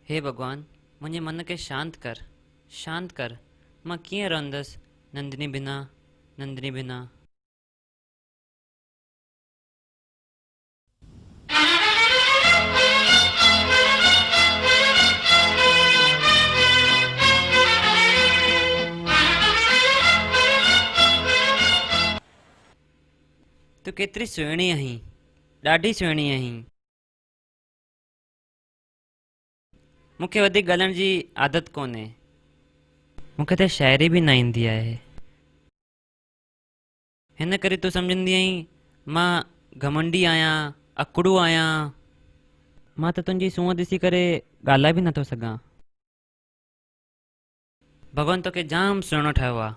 हे भगवान, मुझे मन के शांत कर। मां कीअं रहंदसि नंदिनी बिना। तू केतरी सुहिणी आहीं, ॾाढी सुहिणी आहीं। मूंखे वधीक ॻाल्हाइण जी आदत कोन्हे। मूंखे त शाइरी बि न ईंदी आहे। हिन करे तूं सम्झंदी आहीं मां घमंडी आहियां, अकड़ू आहियां। मां त तुंहिंजी सूंहं ॾिसी करे ॻाल्हाए बि नथो सघां। भॻवान तोखे जाम सुहिणो ठाहियो आहे,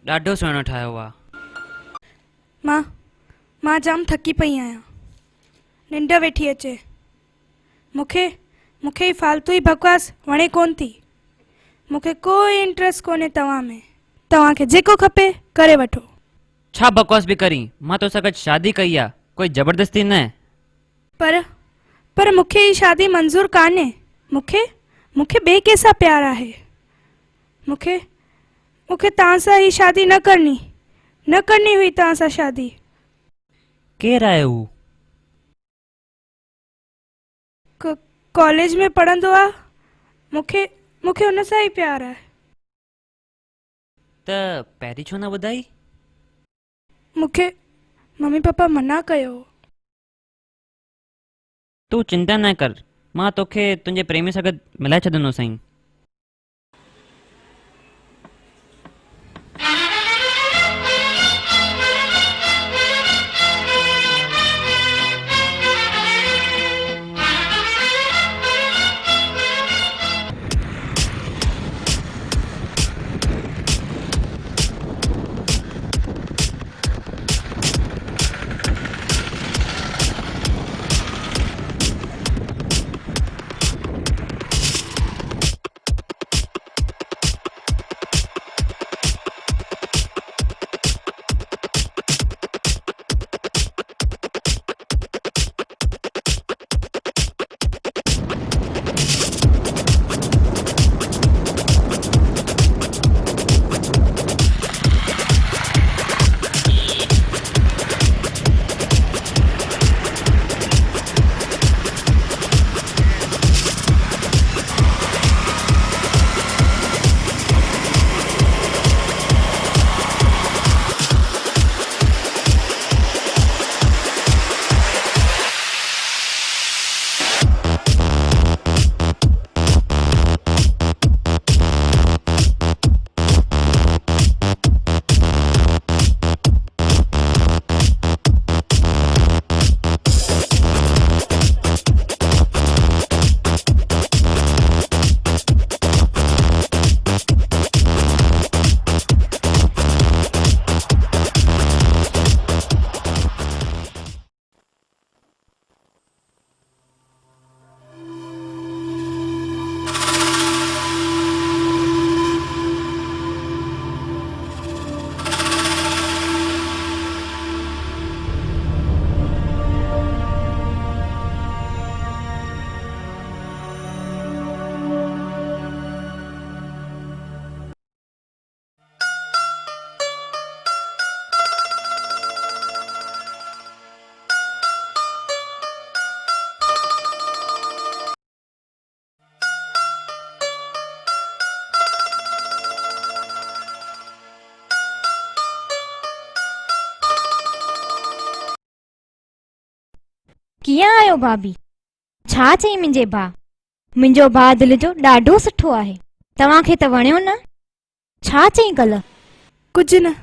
ॾाढो सुहिणो ठाहियो आहे। मां जाम थकी पई आहियां, निंड वेठी अचे। मूंखे ही फालतू ही बकवास वणे कोन थी। मूंखे कोई इंट्रस्ट कोन्हे तव्हां में। तव्हांखे जेको खपे करे वठो। छा बकवास बि करी? मां तोसां गॾु शादी कई आहे, कोई ज़बरदस्ती न। पर मूंखे ही शादी मंज़ूर कान्हे। मूंखे ॿिए कंहिंसां प्यार आहे। मूंखे तव्हां सां ही शादी न करनी हुई। तव्हां सां शादी। केरु आहे हू? कॉलेज में पढ़ंदो आहे। मूंखे हुन सां ही प्यार आहे। त पहिरीं छो न ॿुधाई? मूंखे मम्मी पापा मना कयो। तूं चिंता न कर, मां तोखे तुंहिंजे प्रेमी सां गॾु मिलाए छॾंदो साईं। कीअं आहियो भाभी? छा चई मुंहिंजे भाउ? मुंहिंजो भाउ दिलि जो ॾाढो सुठो आहे। तव्हांखे त वणियो न? छा चई कल्ह? कुझु न।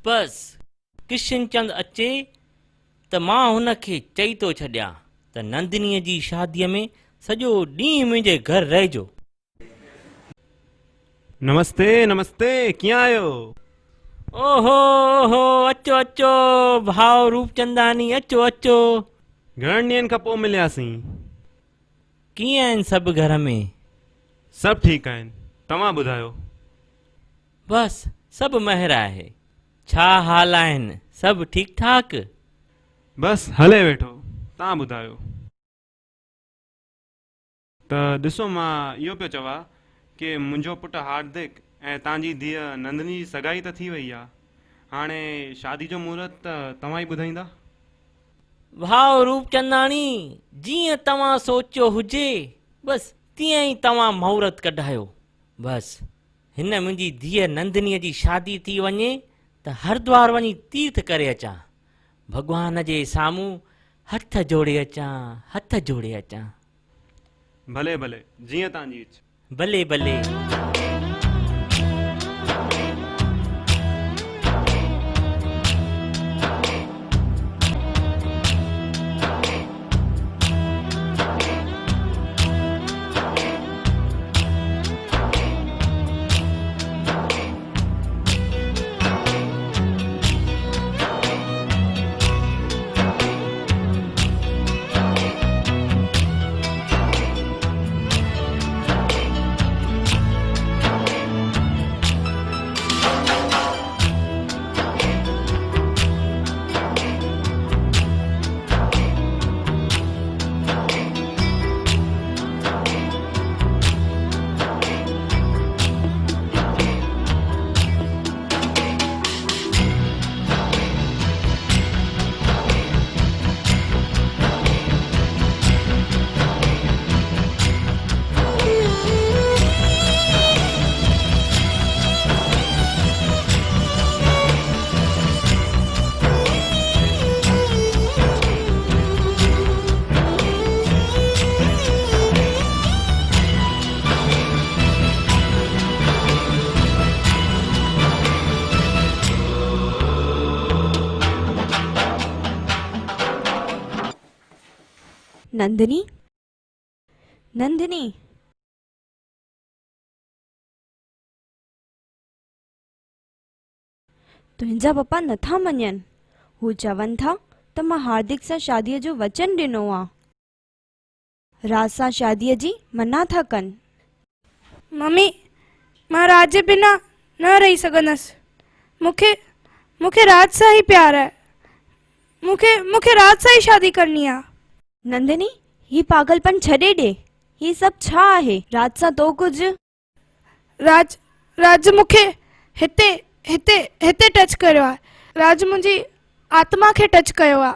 बस किशन चंद अचे त मां हुनखे चई थो छॾियां त नंदिनीअ जी शादीअ में सॼो ॾींहुं मुंहिंजे घर रहिजो। नमस्ते नमस्ते, कीअं आहियो? ओहो ओहो, अचो अचो भाउ रूपचंदानी, अचो अचो। घणनि ॾींहंनि खां पोइ मिलियासीं। कीअं आहिनि सभु घर में? सभु ठीकु आहिनि, तव्हां ॿुधायो? बस सभु महिर आहे। छा हाल आहिनि? सभु ठीकु ठाक? बसि हले वेठो, तव्हां ॿुधायो? त ॾिसो, मां इहो पियो चवां कि मुंहिंजो पुटु हार्दिक ऐं तव्हांजी धीअ नंदिनी जी सगाई त थी वई आहे। हाणे शादी जो मुहूर्त त तव्हां ई ॿुधाईंदा। भाउ रूपचंदानी, जीअं तव्हां सोचियो हुजे बसि तीअं ई तव्हां मुहूर्त कढायो। बसि हिन मुंहिंजी धीअ नंदिनीअ जी शादी थी वञे त हरिद्वार वञी तीर्थ करे अचां, भॻवान जे साम्हूं हथ जोड़े अचां, हथ जोड़े अचां। भले भले, जीअं तव्हांजी इच्छा। भले भले। नंदिनी, नंदिनी, तुंहिंजा पप्पा नथा मञनि। हू चवनि था त मां हार्दिक सां शादीअ जो वचन ॾिनो आहे। राज सां शादीअ जी मना था कनि। मम्मी, मां राज जे बिना न रही सघंदसि। मूंखे राज सां ई प्यार आहे। मूंखे राज सां ई शादी करणी आहे। नंदिनी, ही पागलपन छॾे ॾे। ही सभु छा आहे? राज सां तो कुझु? राज मूंखे हिते हिते हिते टच कयो आहे। राज मुंहिंजी आत्मा खे टच कयो आहे।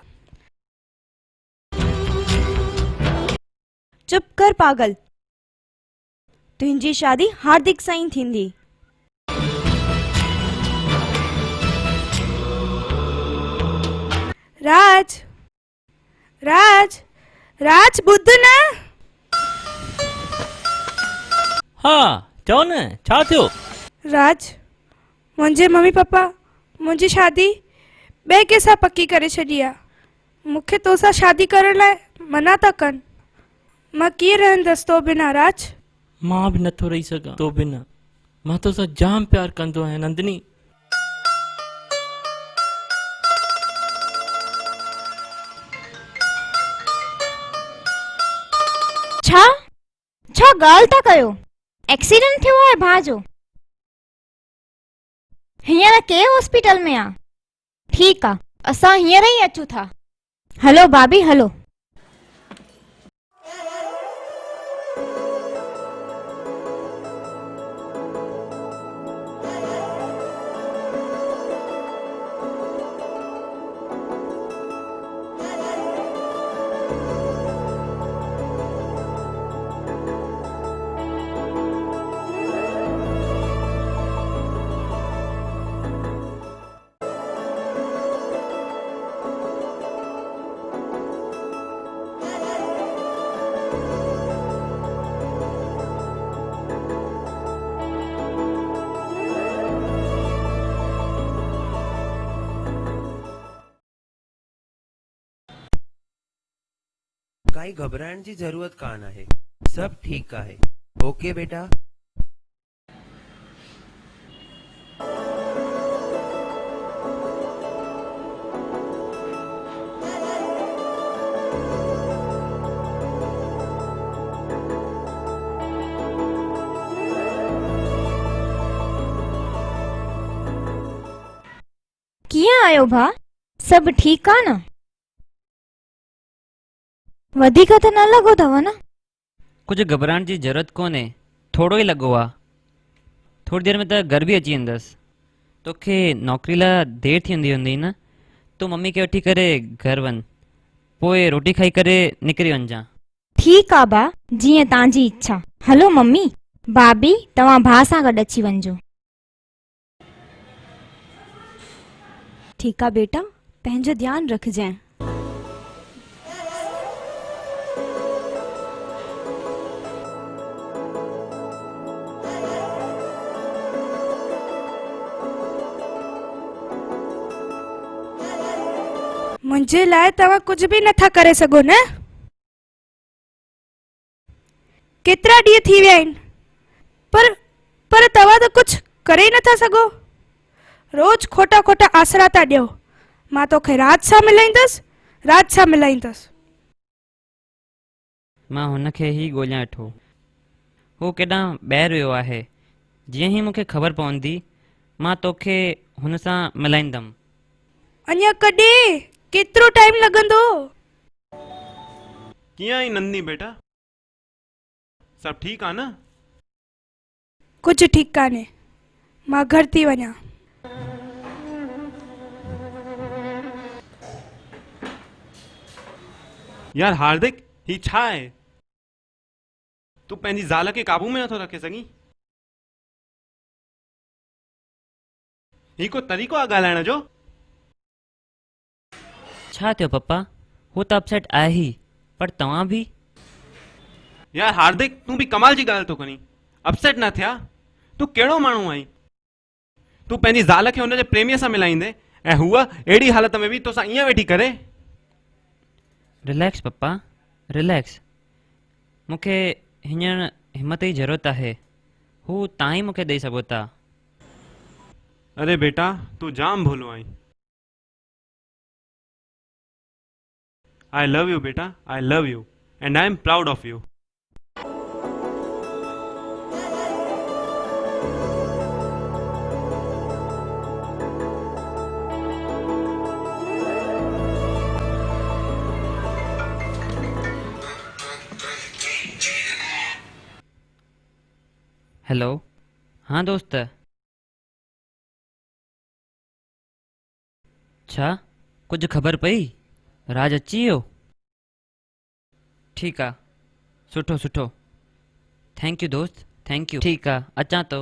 चुप कर पागल। तुंहिंजी शादी हार्दिक सां ई थींदी। राज राज राज ॿुध न। हा चओ न, छा थियो? राज, मुंहिंजे मम्मी पापा मुंहिंजी शादी ॿिए कंहिंसां पकी करे छॾी आहे। मूंखे तोसां शादी करण लाइ मना था कनि। मां कीअं रहंदसि तो बिना? राज, मां बि नथो रही सघां तो बिना। मां तोसां जाम प्यार कंदो आहियां नंदिनी। छा ॻाल्हि था कयो? एक्सीडेंट थियो आहे भाउ जो? हींअर के हॉस्पिटल में आ? ठीकु आहे, असां हींअर ई अचूं था। हलो भाभी हलो। काई घबराइण जी ज़रूरत कान आहे, सब ठीक आहे। ओके बेटा। कीअं आहियो भा? सभु ठीकु आहे न? वधीक त न लॻो अथव न? कुझु घबराइण जी ज़रूरत कोन्हे, थोरो ई लॻो आहे। थोरी देरि में त घर बि अची वेंदसि। तोखे नौकिरी लाइ देरि थी हूंदी न, तूं मम्मी खे वठी करे घर वञ, पोइ रोटी खाई करे निकिरी वञजां। ठीकु आहे भा, जीअं तव्हांजी इच्छा। हलो मम्मी, भाभी तव्हां भाउ सां गॾु अची वञिजो। ठीकु आहे बेटा, पंहिंजो ध्यानु रखजांइ। मुंहिंजे लाइ तव्हां कुझु बि नथा करे सघो न? केतिरा ॾींहं थी विया आहिनि, पर तव्हां त कुझु करे ई नथा सघो। रोज खोटा खोटा आसरा था ॾियो। मां तोखे राति सां मिलाईंदसि, राति सां मिलाईंदसि। मां हुनखे ई ॻोल्हियां वेठो, हू केॾां ॿाहिरि वियो आहे। जीअं ई मूंखे ख़बर पवंदी, मां तोखे हुन सां मिलाईंदमि। अञा कॾहिं? केतिरो टाइम लॻंदो? कीअं आई नंदनी बेटा? सब ठीक आहे न? कुझु ठीकु कान्हे, मां घर थी वञा। यार हार्दिक, ही छा आहे? तूं पंहिंजी ज़ाल खे काबू में नथो रखे सघीं? ही को तरीक़ो आहे ॻाल्हाइण जो? छा थियो पप्पा? हू त अपसेट आहे ई, पर तव्हां बि? यार हार्दिक, तूं बि कमाल जी ॻाल्हि थो करीं। अपसेट न थिया? तूं कहिड़ो माण्हू आहीं? तूं पंहिंजी ज़ाल खे हुनजे प्रेमीअ सां मिलाईंदे ऐं हूअ अहिड़ी हालत में बि तोसां ईअं वेठी करे? रिलैक्स पप्पा, रिलैक्स। मूंखे हींअर हिम्मत जी ज़रूरत आहे। हू तव्हां ई मूंखे ॾेई सघो था। अरे बेटा, तूं जाम भोलो आहीं। आई लव यू बेटा, I love U and I am proud of U. Hello, हाँ दोस्त। छा कुझु ख़बर पई? राज अची वियो? ठीकु आहे, सुठो सुठो। थैंक यू दोस्त, थैंक यू। ठीकु आहे, अचां थो।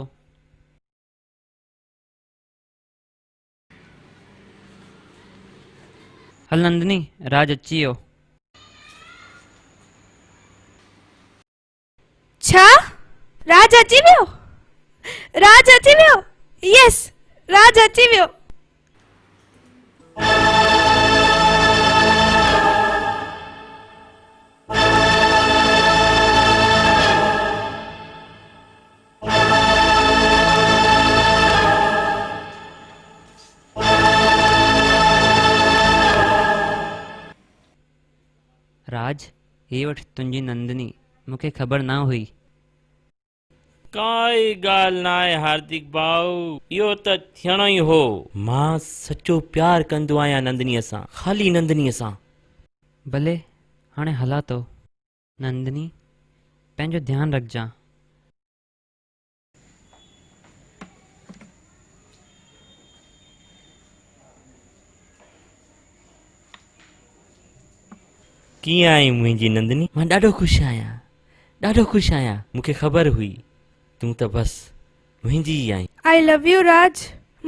हल नंदनी, राज अची वियो। छा? राज अची वियो? राज अची वियो? यस, राज अची वियो। राज, हे वठ तुंहिंजी नंदनी। मूंखे ख़बर न हुई। काई ॻाल्हि न आहे हार्दिक भाऊ, इहो त थियणो ई हो। मां सचो प्यार कंदो आहियां नंदनीअ सां, ख़ाली नंदनीअ सां। भले हाणे हला थो। नंदनी पंहिंजो ध्यानु रखजांइ। कीअं आई मुंहिंजी नंदनी? मां ॾाढो ख़ुशि आहियां, ॾाढो ख़ुशि आहियां। मूंखे ख़बर हुई तूं त बसि मुंहिंजी ई आहीं। आई लव यू राज।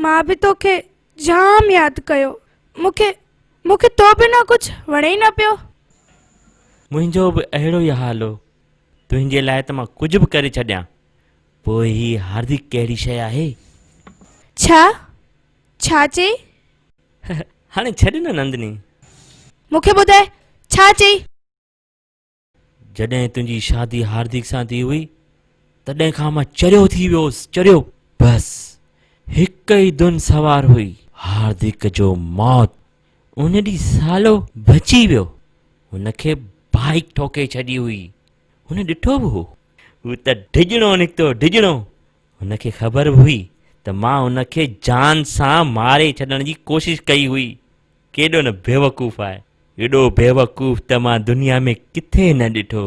मां बि तोखे जाम यादि कयो। मूंखे मूंखे तो बिना कुझु वणे ई न पियो। मुंहिंजो बि अहिड़ो ई हाल हो। तुंहिंजे लाइ त मां कुझु बि करे छॾियां। पोइ ही हार्दिक कहिड़ी शइ आहे? छा छा चई? हाणे छॾ न नंदनी। मूंखे ॿुधाए छा चई? जॾहिं तुंहिंजी शादी हार्दिक सां थी हुई तॾहिं खां मां चरियो थी वियोसि, चरियो। बसि हिक ई धुन सवार हुई, हार्दिक जो मौत। उन ॾींहुं सालो बची वियो। हुनखे बाइक ठोके छॾी हुई। हुन ॾिठो बि हो, हू त डिॼणो निकितो, डिॼणो। हुनखे ख़बर बि हुई त मां हुनखे जान सां मारे छॾण जी कोशिशि कई हुई। केॾो न बेवकूफ़ आहे, एॾो बेवकूफ़ त मां दुनिया में किथे न ॾिठो।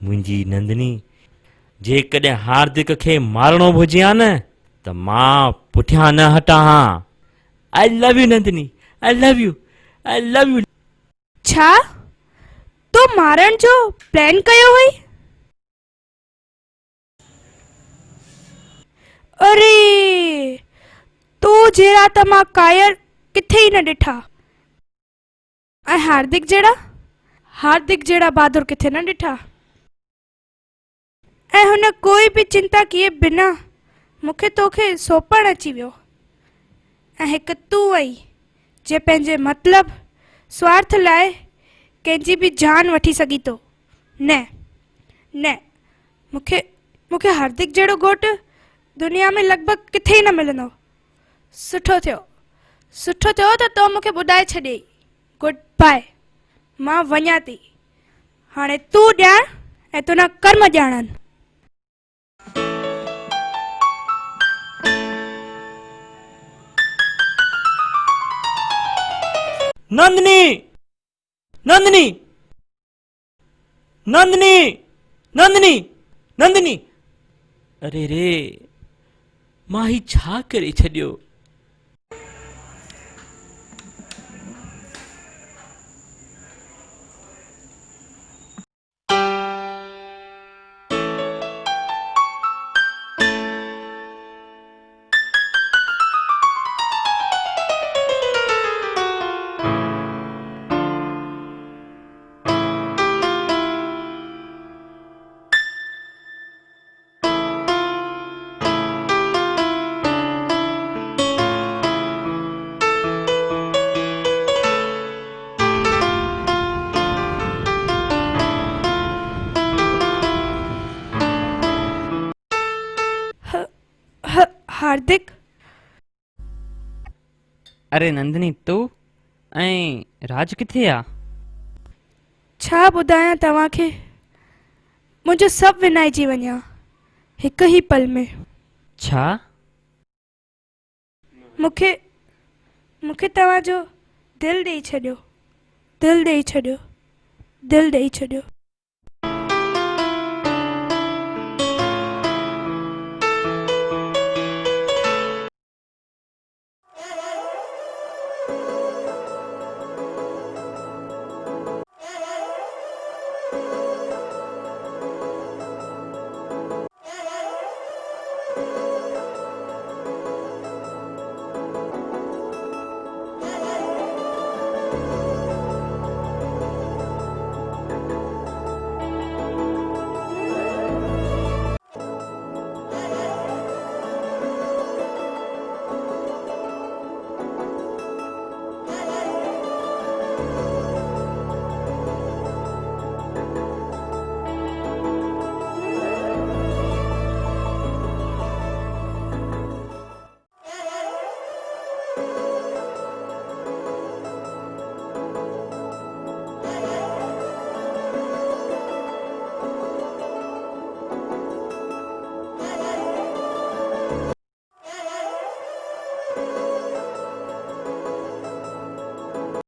मुंहिंजी नंदनी, जेकॾहिं हार्दिक खे मारणो बि हुजे हा न त मां पुठियां न हटां हा। I love U Nandini, I love U, I love U. छा तो मारण जो प्लान कयो हुई? अरे तू जहिड़ा त मां कायर किथे ई न ॾिठा। ऐं हार्दिक जहिड़ा बहादुर किथे न ॾिठा। ऐं हुन कोई बि चिंता किए बिना मूंखे तोखे सौंपण अची वियो। ऐं हिकु तूं आई जे पंहिंजे मतिलब स्वार्थ लाइ कंहिंजी बि जान वठी सघी थो। न न, मूंखे हार्दिक जहिड़ो घोटु दुनिया में लॻभॻि किथे ई न मिलंदो। सुठो थियो त तो मूंखे ॿुधाए छॾियई। Good by. मां वञा थी। हाणे तूं ॼाण ऐं तुंहिंजा कर्म ॼाणनि। नंदनी, नंदनी, नंदनी, नंदनी, नंदनी। अरे रे, मां ही छा करे छॾियो? हार्दिक, अरे नंदनी, तू ऐं राज किथे आहे? छा ॿुधायां तव्हांखे। मुंहिंजो सभु विञाइजी वञा हिकु ई पल में। छा? मूंखे तव्हांजो दिलि ॾेई छॾियो, दिलि ॾेई छॾियो, दिलि ॾेई छॾियो।